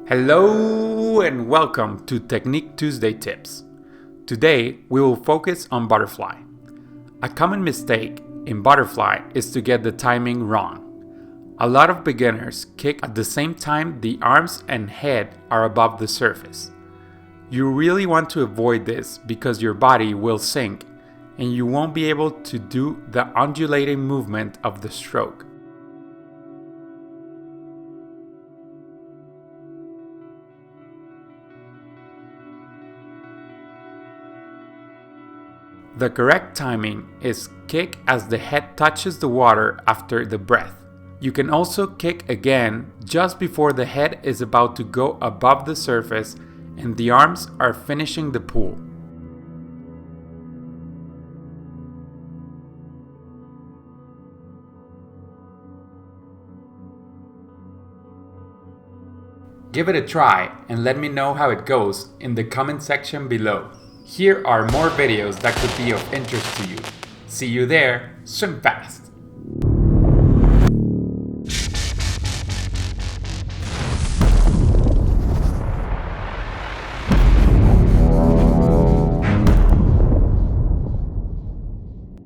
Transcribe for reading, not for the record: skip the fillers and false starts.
Hello and welcome to Technique Tuesday Tips. Today we will focus on butterfly. A common mistake in butterfly is to get the timing wrong. A lot of beginners kick at the same time the arms and head are above the surface. You really want to avoid this because your body will sink and you won't be able to do the undulating movement of the stroke. The correct timing is kick as the head touches the water after the breath. You can also kick again just before the head is about to go above the surface and the arms are finishing the pull. Give it a try and let me know how it goes in the comment section below. Here are more videos that could be of interest to you. See you there, swim fast!